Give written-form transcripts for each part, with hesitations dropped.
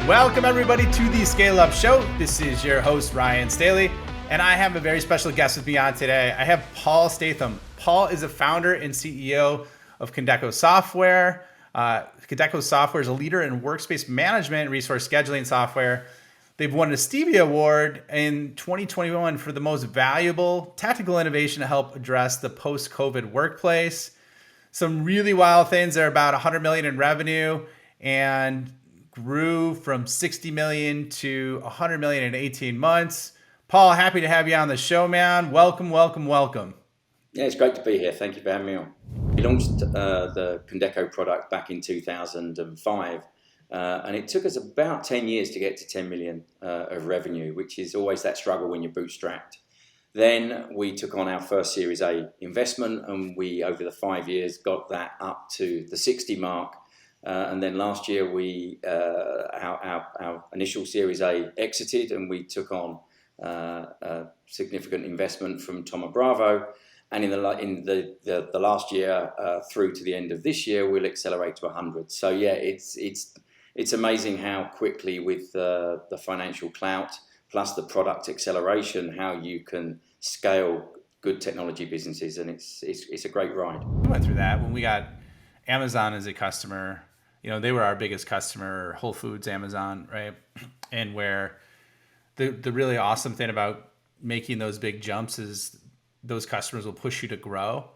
Welcome everybody to the Scale Up Show. This is your host, Ryan Staley, and I have a very special guest with me on today. I have Paul Statham. Paul is a founder and CEO of Condeco Software. Condeco Software is a leader in workspace management and resource scheduling software. They've won a Stevie Award in 2021 for the most valuable technical innovation to help address the post-COVID workplace. Some really wild things. They're about 100 million in revenue and grew from 60 million to 100 million in 18 months. Paul, happy to have you on the show, man. Welcome. Yeah, it's great to be here. Thank you for having me on. We launched the Condeco product back in 2005, and it took us about 10 years to get to 10 million of revenue, which is always that struggle when you're bootstrapped. Then we took on our first Series A investment, and we, over the 5 years, got that up to the 60 mark. And then last year, our initial Series A exited, and we took on a significant investment from Thoma Bravo. And in the last year through to the end of this year, we'll accelerate to 100. So yeah, it's amazing how quickly with the financial clout plus the product acceleration, how you can scale good technology businesses, and it's a great ride. We went through that when we got Amazon as a customer. You know, they were our biggest customer, Whole Foods, Amazon, right? And where the really awesome thing about making those big jumps is those customers will push you to grow,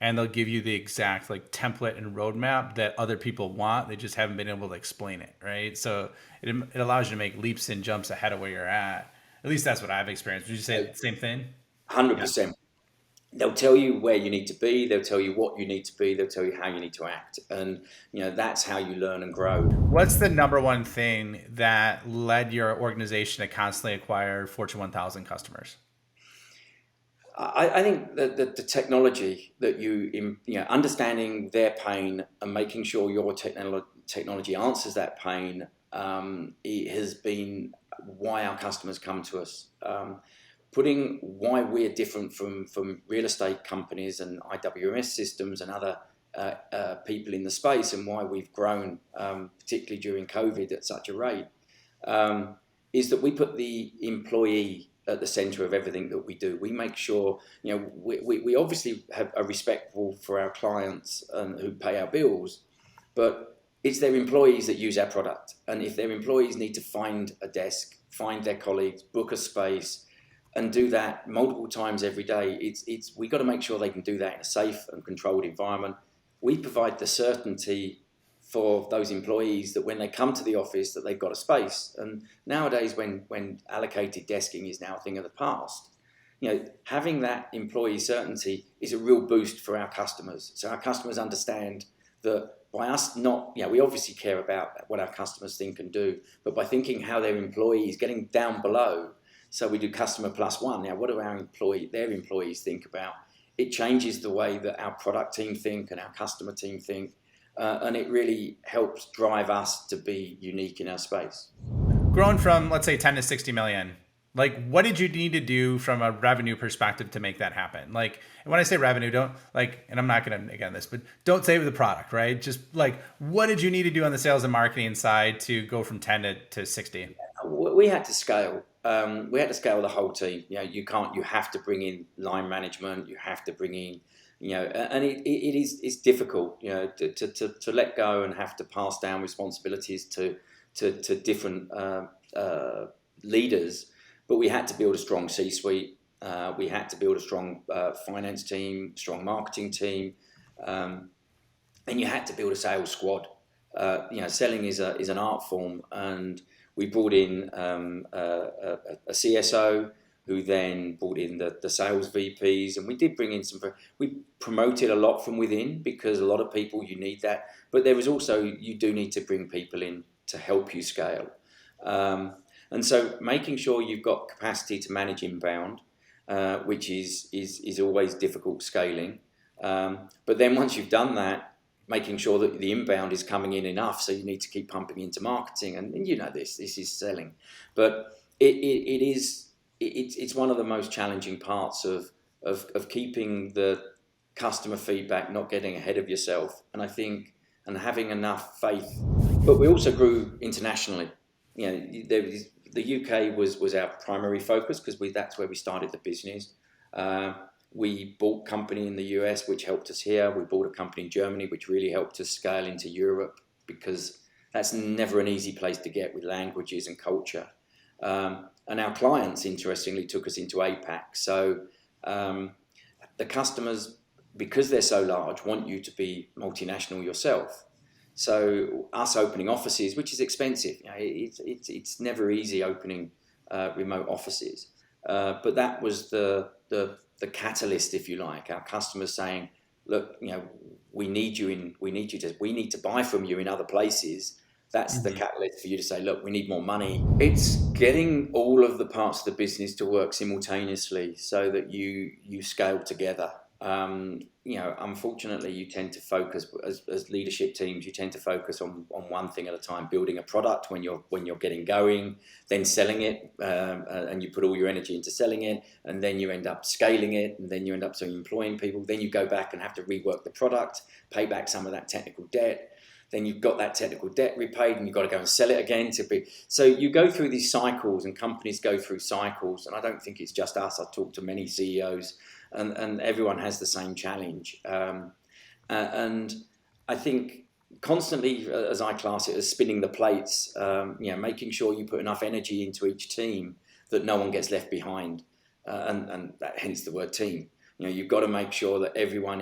and they'll give you the exact like template and roadmap that other people want. They just haven't been able to explain it, right? So it allows you to make leaps and jumps ahead of where you're at. At least that's what I've experienced. Would you say the same thing? 100%. They'll tell you where you need to be. They'll tell you what you need to be. They'll tell you how you need to act. And, you know, that's how you learn and grow. What's the number one thing that led your organization to constantly acquire Fortune 1000 customers? I think that the technology that you understanding their pain and making sure your technology answers that pain, it has been why our customers come to us. Putting why we're different from real estate companies and IWMS systems and other people in the space, and why we've grown, particularly during COVID at such a rate, is that we put the employee at the center of everything that we do. We make sure, we obviously are respectful for our clients and who pay our bills, but it's their employees that use our product. And if their employees need to find a desk, find their colleagues, book a space, and do that multiple times every day, we got to make sure they can do that in a safe and controlled environment. We provide the certainty for those employees that when they come to the office that they've got a space. And nowadays, when allocated desking is now a thing of the past, having that employee certainty is a real boost for our customers. So our customers understand that by us we obviously care about what our customers think and do, but by thinking how their employees, getting down below, so we do customer plus one. Now, what do their employees think about? It changes the way that our product team think and our customer team think, and it really helps drive us to be unique in our space. Growing from, let's say, 10 to 60 million, like what did you need to do from a revenue perspective to make that happen? Like, and when I say revenue, don't like, and I'm not going to again this, but don't say the product, right? Just like, what did you need to do on the sales and marketing side to go from 10 to 60? We had to scale. We had to scale the whole team. You have to bring in line management. You have to bring in, and it's difficult, to let go and have to pass down responsibilities to different leaders. But we had to build a strong C-suite. We had to build a strong finance team, strong marketing team, and you had to build a sales squad. Selling is an art form, and we brought in a CSO who then brought in the sales VPs, and we did bring in we promoted a lot from within, because a lot of people, you need that. But there was also, you do need to bring people in to help you scale. And so making sure you've got capacity to manage inbound, which is always difficult scaling. But then once you've done that, making sure that the inbound is coming in enough, so you need to keep pumping into marketing, and this is selling. But it's one of the most challenging parts of keeping the customer feedback, not getting ahead of yourself, and I think, and having enough faith. But we also grew internationally. the UK was our primary focus because that's where we started the business. We bought a company in the US, which helped us here. We bought a company in Germany, which really helped us scale into Europe, because that's never an easy place to get with languages and culture. And our clients, interestingly, took us into APAC. So the customers, because they're so large, want you to be multinational yourself. So us opening offices, which is expensive, it's never easy opening remote offices. But that was the catalyst, if you like. Our customers saying, "Look, we need to buy from you in other places." That's the catalyst for you to say, "Look, we need more money." It's getting all of the parts of the business to work simultaneously so that you scale together. Unfortunately, you tend to focus as leadership teams. You tend to focus on one thing at a time, building a product when you're getting going, then selling it, and you put all your energy into selling it, and then you end up scaling it, and then you end up employing people. Then you go back and have to rework the product, pay back some of that technical debt. Then you've got that technical debt repaid, and you've got to go and sell it again so you go through these cycles, and companies go through cycles. And I don't think it's just us. I've talked to many CEOs, and everyone has the same challenge. And I think constantly, as I class it, as spinning the plates, making sure you put enough energy into each team that no one gets left behind, and that, hence the word team. You've got to make sure that everyone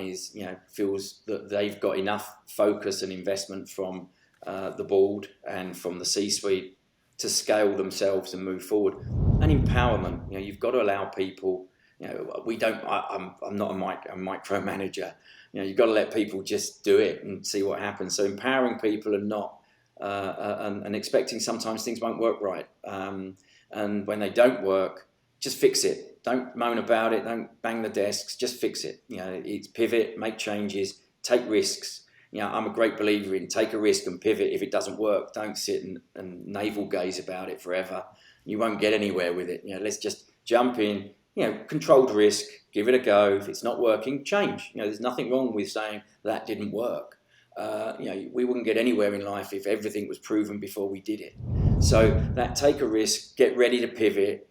feels that they've got enough focus and investment from the board and from the C-suite to scale themselves and move forward. And empowerment, you've got to allow people. I'm not a micromanager. You've got to let people just do it and see what happens. So empowering people and not and expecting sometimes things won't work right. And when they don't work, just fix it. Don't moan about it. Don't bang the desks. Just fix it. It's pivot, make changes, take risks. I'm a great believer in take a risk and pivot. If it doesn't work, don't sit and navel gaze about it forever. You won't get anywhere with it. Let's just jump in. Controlled risk, give it a go. If it's not working, change. There's nothing wrong with saying that didn't work. We wouldn't get anywhere in life if everything was proven before we did it. So that take a risk, get ready to pivot.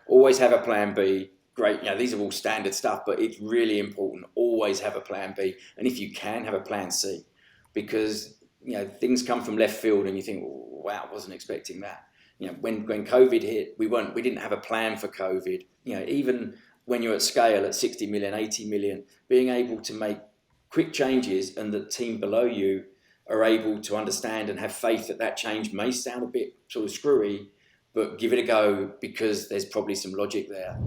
Always have a plan B. Great. These are all standard stuff, but it's really important. Always have a plan B. And if you can, have a plan C, because, things come from left field and you think, wow, I wasn't expecting that. When COVID hit, we didn't have a plan for COVID. Even when you're at scale at 60 million, 80 million, being able to make quick changes and the team below you are able to understand and have faith that change may sound a bit sort of screwy, but give it a go because there's probably some logic there.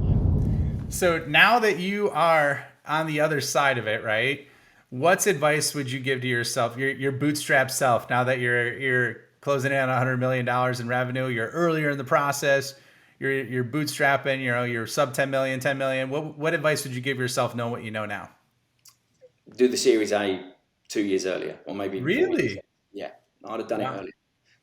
So now that you are on the other side of it, right? What's advice would you give to yourself, your bootstrap self, now that you're closing in on $100 million in revenue, you're earlier in the process, you're bootstrapping, you're sub 10 million, 10 million. What advice would you give yourself knowing what you know now? Do the Series A 2 years earlier, or maybe even 4 years earlier. Yeah, I'd have done it earlier.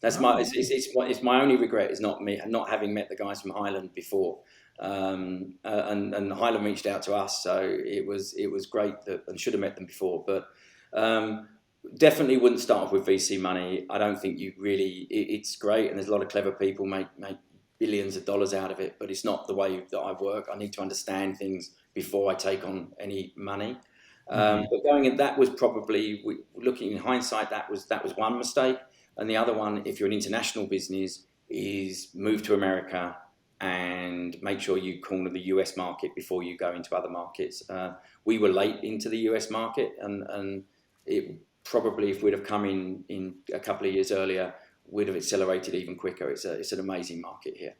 That's it's my only regret is not having met the guys from Highland before, and Highland reached out to us, so it was great and should have met them before. But definitely wouldn't start off with VC money. I don't think it's great, and there's a lot of clever people make billions of dollars out of it, but it's not the way that I work. I need to understand things before I take on any money. But going in, that was probably, looking in hindsight, that was one mistake. And the other one, if you're an international business, is move to America and make sure you corner the US market before you go into other markets. We were late into the US market, and it probably, if we'd have come in a couple of years earlier, would have accelerated even quicker. It's an amazing market here.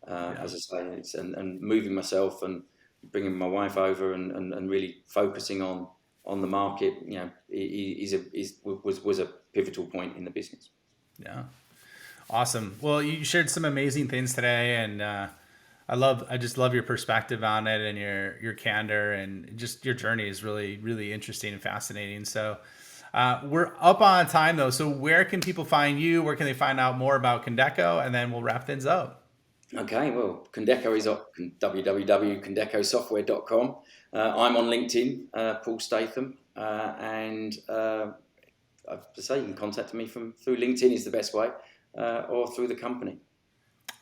As I say, and moving myself and bringing my wife over and really focusing on the market, was a pivotal point in the business. Yeah. Awesome. Well, you shared some amazing things today, and I just love your perspective on it, and your candor, and just your journey is really, really interesting and fascinating. So we're up on time though. So where can people find you? Where can they find out more about Condeco? And then we'll wrap things up. Okay. Well, Condeco is at www.condecosoftware.com. I'm on LinkedIn, Paul Statham, and I have to say, you can contact me through LinkedIn is the best way, or through the company.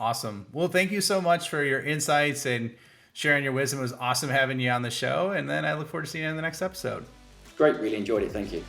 Awesome. Well, thank you so much for your insights and sharing your wisdom. It was awesome having you on the show. And then I look forward to seeing you in the next episode. Great, really enjoyed it. Thank you.